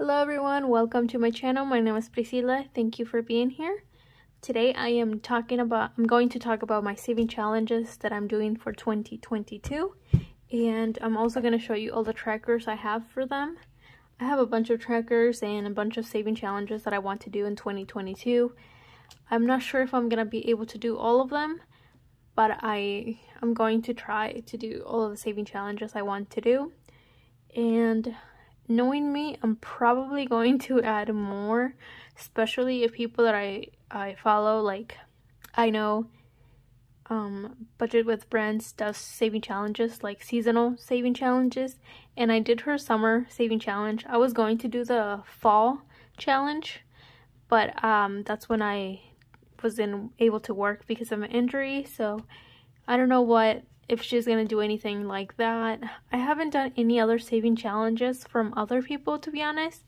Hello everyone, welcome to my channel. My name is Priscilla. Thank you for being here. Today I'm going to talk about my saving challenges that I'm doing for 2022, and I'm also going to show you all the trackers I have for them. I have a bunch of trackers and a bunch of saving challenges that I want to do in 2022. I'm not sure if I'm going to be able to do all of them, but I'm going to try to do all of the saving challenges I want to do. And knowing me, I'm probably going to add more, especially if people that I follow, like I know Budget with Brands does saving challenges, like seasonal saving challenges, and I did her summer saving challenge. I was going to do the fall challenge, but that's when I wasn't able to work because of an injury, so I don't know if she's gonna do anything like that. I haven't done any other saving challenges from other people, to be honest,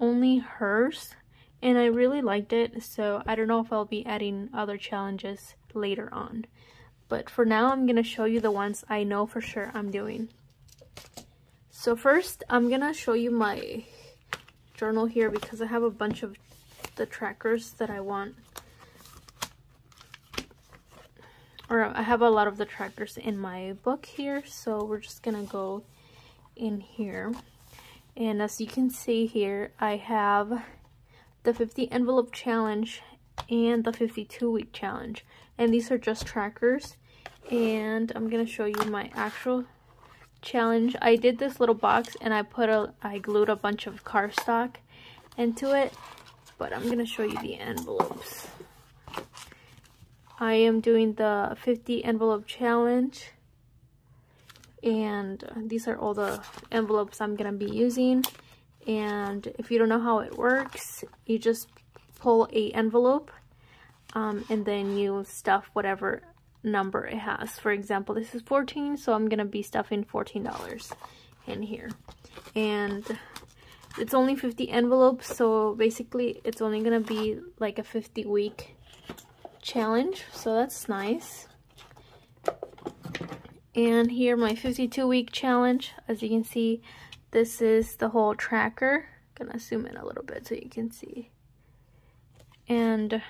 only hers, and I really liked it, so I don't know if I'll be adding other challenges later on. But for now, I'm gonna show you the ones I know for sure I'm doing. So first, I'm gonna show you my journal here because I have a bunch of the trackers that I want. Or I have a lot of the trackers in my book here, so we're just gonna go in here. And as you can see here, I have the 50 envelope challenge and the 52-week challenge, and these are just trackers. And I'm gonna show you my actual challenge. I did this little box and I glued a bunch of cardstock into it, but I'm gonna show you the envelopes. I am doing the 50 envelope challenge, and these are all the envelopes I'm gonna be using. And if you don't know how it works, you just pull a envelope and then you stuff whatever number it has. For example, this is 14, so I'm gonna be stuffing $14 in here, and it's only 50 envelopes, so basically it's only gonna be like a 50-week challenge, so that's nice. And here, my 52-week challenge, as you can see, this is the whole tracker. I'm gonna zoom in a little bit so you can see. And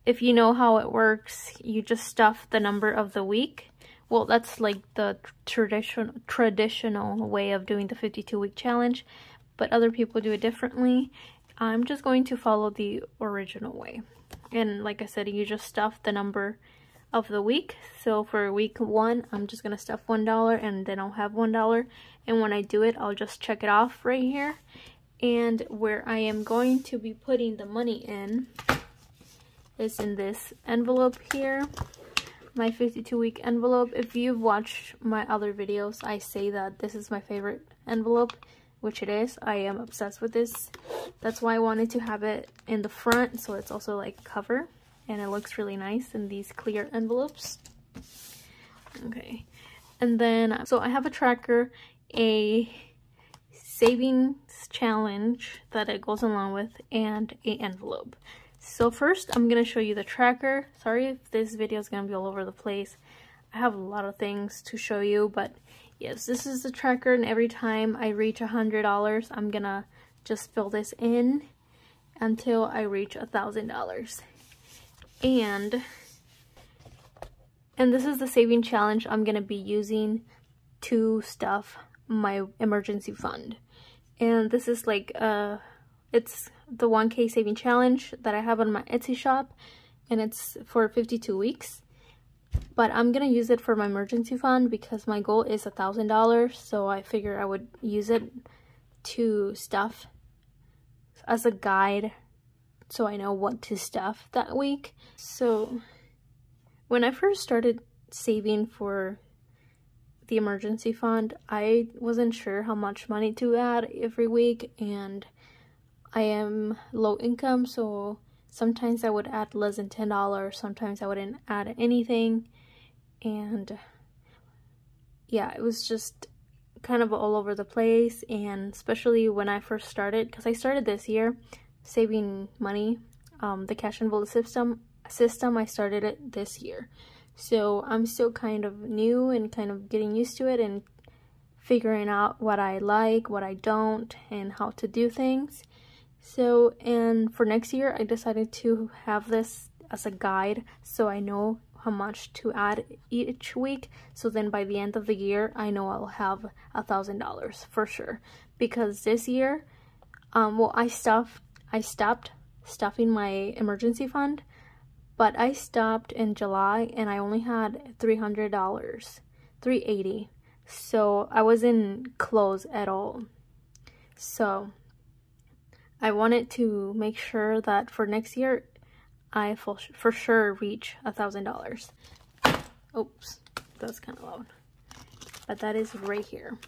if you know how it works, you just stuff the number of the week. Well, that's like the traditional way of doing the 52-week challenge, but other people do it differently. I'm just going to follow the original way. And like I said, you just stuff the number of the week. So for week 1, I'm just gonna stuff $1, and then I'll have $1. And when I do it, I'll just check it off right here. And where I am going to be putting the money in is in this envelope here, my 52-week envelope. If you've watched my other videos, I say that this is my favorite envelope, which it is. I am obsessed with this. That's why I wanted to have it in the front, so it's also like cover, and it looks really nice in these clear envelopes. Okay, and then so I have a tracker, a savings challenge that it goes along with, and an envelope. So first, I'm gonna show you the tracker. Sorry if this video is gonna be all over the place. I have a lot of things to show you, but yes, this is the tracker, and every time I reach $100, I'm gonna just fill this in until I reach $1,000. And this is the saving challenge I'm gonna be using to stuff my emergency fund. And this is like it's the 1K saving challenge that I have on my Etsy shop, and it's for 52 weeks. But I'm gonna use it for my emergency fund because my goal is $1,000, so I figure I would use it to stuff as a guide so I know what to stuff that week. So when I first started saving for the emergency fund, I wasn't sure how much money to add every week, and I am low income, so sometimes I would add less than $10, sometimes I wouldn't add anything. And yeah, it was just kind of all over the place. And especially when I first started, because I started this year saving money, the cash envelope system, I started it this year, so I'm still kind of new and kind of getting used to it, and figuring out what I like, what I don't, and how to do things. So, and for next year, I decided to have this as a guide so I know how much to add each week. So then by the end of the year, I know I'll have $1,000 for sure. Because this year, well, I stopped stuffing my emergency fund, but I stopped in July and I only had $300, $380. So I wasn't close at all. So I wanted to make sure that for next year, I for sure reach $1,000. Oops, that's kind of loud. But that is right here.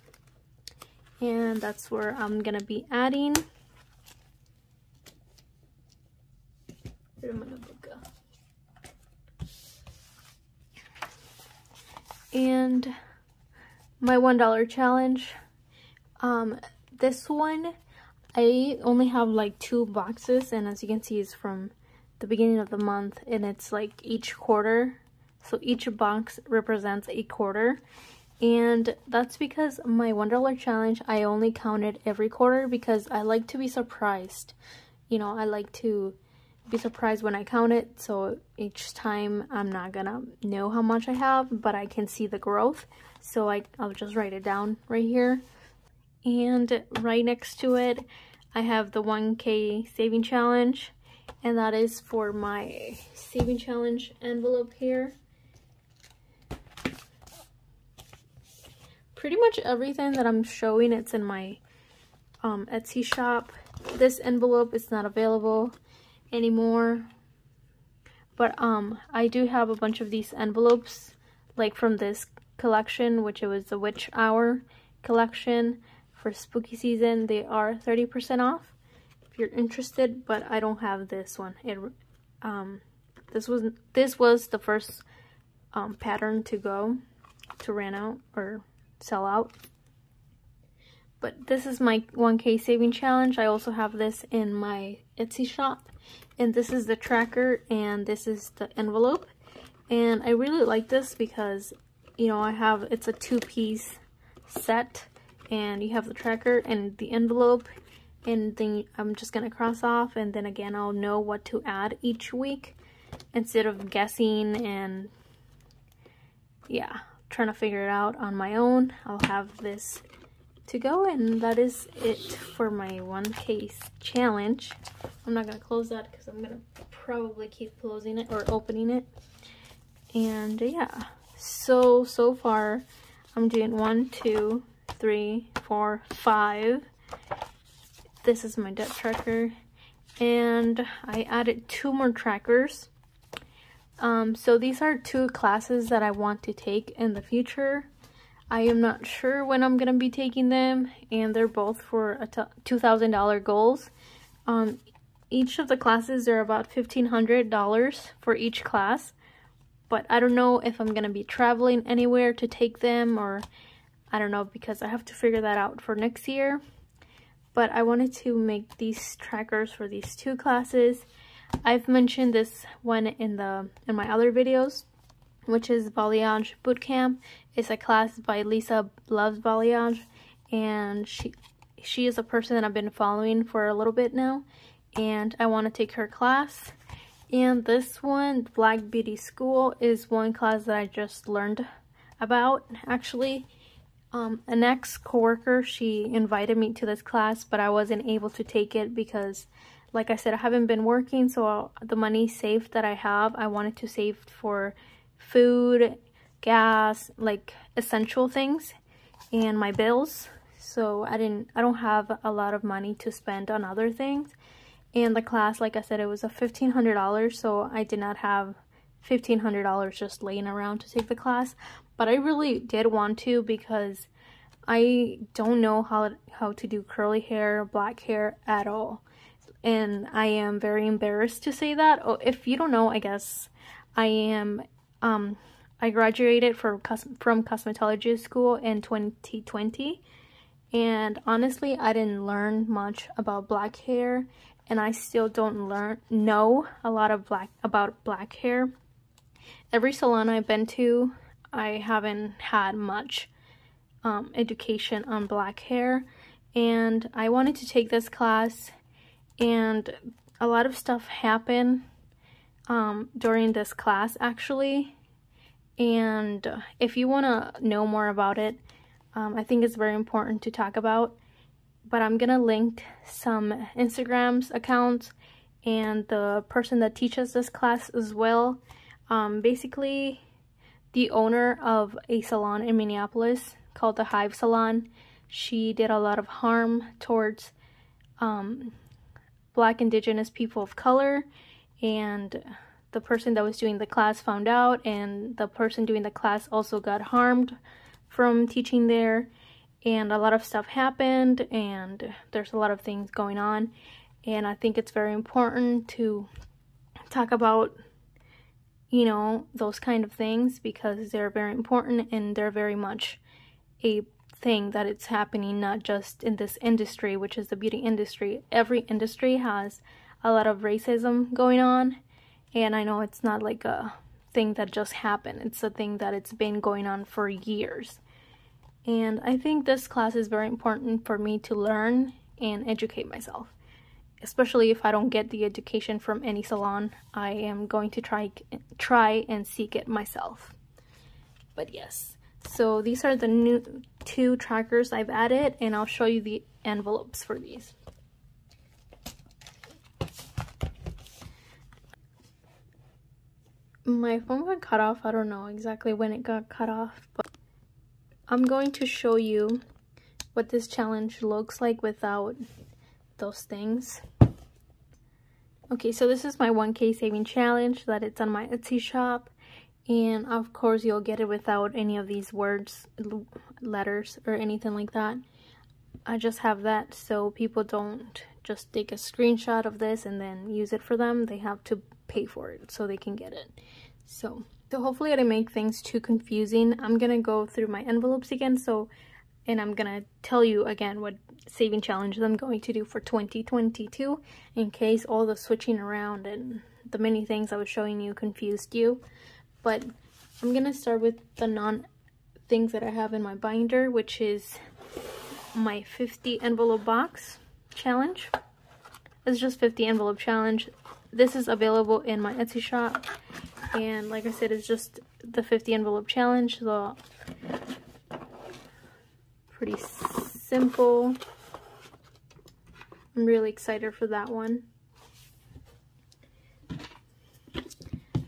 And that's where I'm gonna be adding. Where am I gonna go? And my $1 challenge. This one, I only have like 2 boxes, and as you can see, it's from the beginning of the month, and it's like each quarter. So each box represents a quarter. And that's because my $1 challenge, I only counted every quarter because I like to be surprised. You know, I like to be surprised when I count it. So each time I'm not gonna know how much I have, but I can see the growth. So I'll just write it down right here. And right next to it, I have the 1K saving challenge. And that is for my saving challenge envelope here. Pretty much everything that I'm showing, it's in my Etsy shop. This envelope is not available anymore, but I do have a bunch of these envelopes, like from this collection, which it was the Witch Hour collection for spooky season. They are 30% off if you're interested, but I don't have this one. This was the first pattern to run out or sell out. But this is my 1K saving challenge. I also have this in my Etsy shop, and this is the tracker and this is the envelope. And I really like this because, you know, it's a 2-piece set, and you have the tracker and the envelope, and then I'm just gonna cross off, and then again I'll know what to add each week instead of guessing and yeah, trying to figure it out on my own. I'll have this to go, and that is it for my 1K challenge. I'm not gonna close that because I'm gonna probably keep closing it or opening it. And yeah, so far I'm doing 1, 2, 3, 4, 5. This is my debt tracker, and I added 2 more trackers. So these are 2 classes that I want to take in the future. I am not sure when I'm gonna be taking them, and they're both for $2,000 goals. Each of the classes are about $1,500 for each class, but I don't know if I'm gonna be traveling anywhere to take them, or I don't know, because I have to figure that out for next year. But I wanted to make these trackers for these 2 classes. I've mentioned this one in my other videos, which is Balayage Bootcamp. It's a class by Lisa Loves Balayage, and she is a person that I've been following for a little bit now, and I want to take her class. And this one, Black Beauty School, is one class that I just learned about. Actually, an ex-coworker, she invited me to this class, but I wasn't able to take it because, like I said, I haven't been working, so the money saved that I have, I wanted to save for food, gas, like essential things, and my bills. So I don't have a lot of money to spend on other things. And the class, like I said, it was $1,500, so I did not have $1,500 just laying around to take the class. But I really did want to, because I don't know how to do curly hair, black hair at all. And I am very embarrassed to say that. Oh, if you don't know, I guess I am, I graduated from cosmetology school in 2020. And honestly, I didn't learn much about black hair, and I still don't know a lot of about black hair. Every salon I've been to, I haven't had much education on black hair, and I wanted to take this class, and a lot of stuff happened during this class actually. And if you want to know more about it, I think it's very important to talk about. But I'm gonna link some Instagram's accounts and the person that teaches this class as well. Basically, the owner of a salon in Minneapolis called the Hive salon, she did a lot of harm towards Black Indigenous people of color, and the person that was doing the class found out, and the person doing the class also got harmed from teaching there, and a lot of stuff happened, and there's a lot of things going on. And I think it's very important to talk about, you know, those kind of things, because they're very important, and they're very much a thing that it's happening not just in this industry, which is the beauty industry. Every industry has a lot of racism going on, and I know it's not like a thing that just happened. It's a thing that it's been going on for years. And I think this class is very important for me to learn and educate myself. Especially if I don't get the education from any salon, I am going to try and seek it myself. But yes, so these are the new 2 trackers I've added, and I'll show you the envelopes for these. My phone got cut off. I don't know exactly when it got cut off, but I'm going to show you what this challenge looks like without those things. Okay, so this is my 1K saving challenge that it's on my Etsy shop, and of course you'll get it without any of these words, letters, or anything like that. I just have that so people don't just take a screenshot of this and then use it for them. They have to pay for it so they can get it. So hopefully I didn't make things too confusing. I'm gonna go through my envelopes again, and I'm gonna tell you again what saving challenges I'm going to do for 2022, in case all the switching around and the many things I was showing you confused you. But I'm gonna start with the non-things that I have in my binder, which is my 50 envelope box challenge. It's just 50 envelope challenge. This is available in my Etsy shop, and like I said, it's just the 50 envelope challenge, so pretty simple. I'm really excited for that one.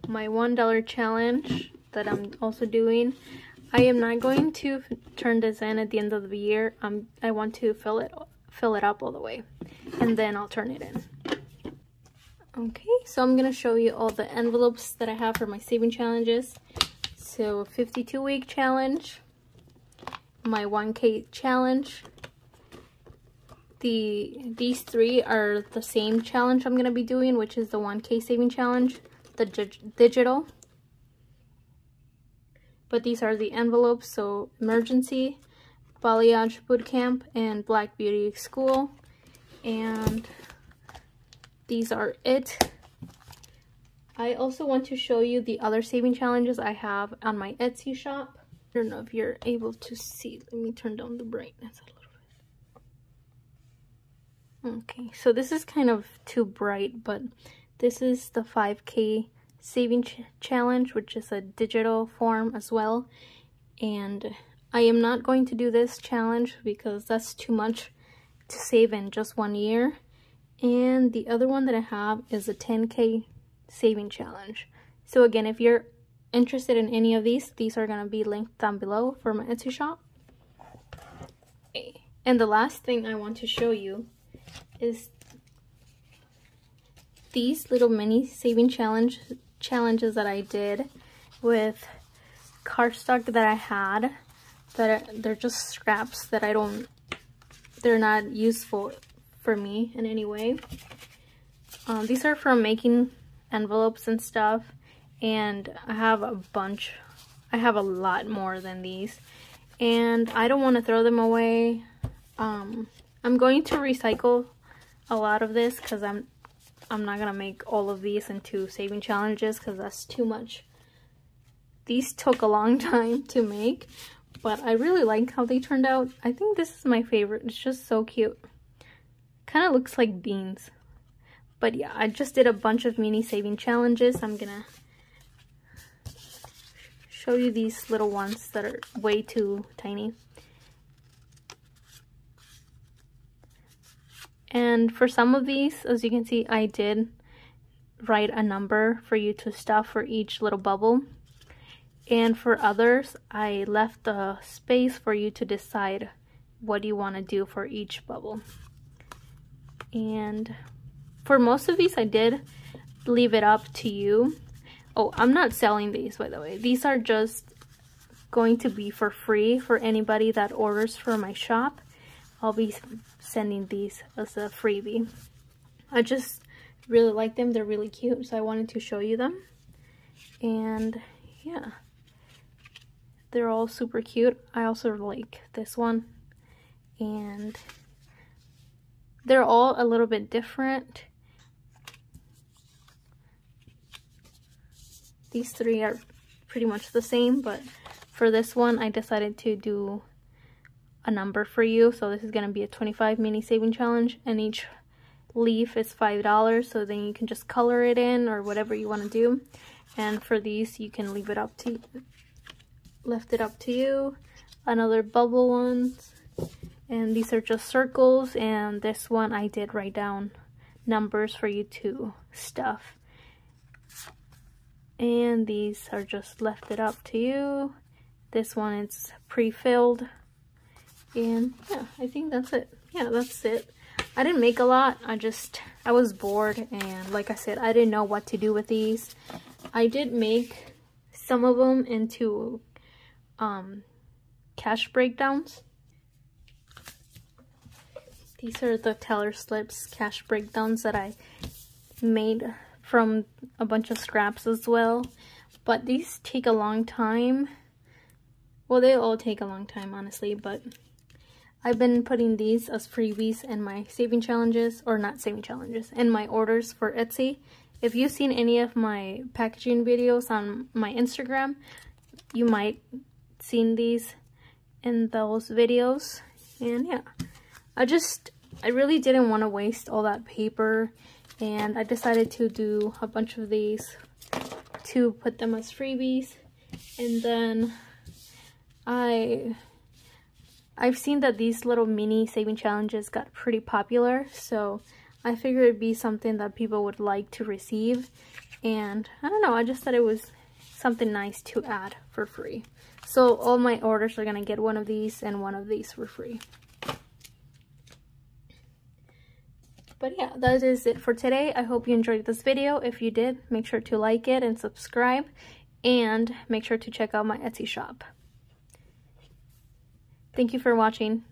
My $1 challenge that I'm also doing, I am not going to turn this in at the end of the year. I want to fill it up all the way, and then I'll turn it in. Okay, so I'm gonna show you all the envelopes that I have for my saving challenges. So 52-week challenge, my 1K challenge. These 3 are the same challenge I'm gonna be doing, which is the 1K saving challenge, the digital. But these are the envelopes, so emergency, Balayage bootcamp, and Black Beauty School. And these are it. I also want to show you the other saving challenges I have on my Etsy shop. I don't know if you're able to see. Let me turn down the brightness a little bit. Okay, so this is kind of too bright, but this is the 5K saving challenge, which is a digital form as well. And I am not going to do this challenge because that's too much to save in just 1 year. And the other one that I have is a 10K saving challenge. So again, if you're interested in any of these are going to be linked down below for my Etsy shop. Okay. And the last thing I want to show you is these little mini saving challenges that I did with cardstock that I had, they're just scraps that they're not useful for me in any way. These are from making envelopes and stuff, and I have a lot more than these, and I don't want to throw them away. I'm going to recycle a lot of this because I'm not gonna make all of these into saving challenges because that's too much. These took a long time to make, but I really like how they turned out. I think this is my favorite. It's just so cute. Kind of looks like beans. But yeah, I just did a bunch of mini saving challenges. I'm gonna show you these little ones that are way too tiny. And for some of these, as you can see, I did write a number for you to stuff for each little bubble. And for others, I left the space for you to decide what you want to do for each bubble. And for most of these, I did leave it up to you. Oh, I'm not selling these, by the way. These are just going to be for free for anybody that orders from my shop. I'll be sending these as a freebie. I just really like them. They're really cute, so I wanted to show you them. And yeah, they're all super cute. I also like this one. And they're all a little bit different. These three are pretty much the same, but for this one, I decided to do a number for you. So this is going to be a 25 mini saving challenge, and each leaf is $5. So then you can just color it in or whatever you want to do. And for these, you can leave it up to left it up to you. Another bubble ones, and these are just circles. And this one I did write down numbers for you to stuff. And these are just left it up to you. This one is pre-filled. And yeah, I think that's it. Yeah, that's it. I didn't make a lot. I was bored, and like I said, I didn't know what to do with these. I did make some of them into cash breakdowns. These are the teller slips cash breakdowns that I made from a bunch of scraps as well. But these take a long time. Well, they all take a long time, honestly, but I've been putting these as freebies in my saving challenges, or not saving challenges, in my orders for Etsy. If you've seen any of my packaging videos on my Instagram, you might seen these in those videos. And yeah, I really didn't want to waste all that paper, and I decided to do a bunch of these to put them as freebies. And then I've seen that these little mini saving challenges got pretty popular, so I figured it'd be something that people would like to receive. And I don't know, I just thought it was something nice to add for free. So all my orders are gonna get one of these and one of these for free. But yeah, that is it for today. I hope you enjoyed this video. If you did, make sure to like it and subscribe, and make sure to check out my Etsy shop. Thank you for watching.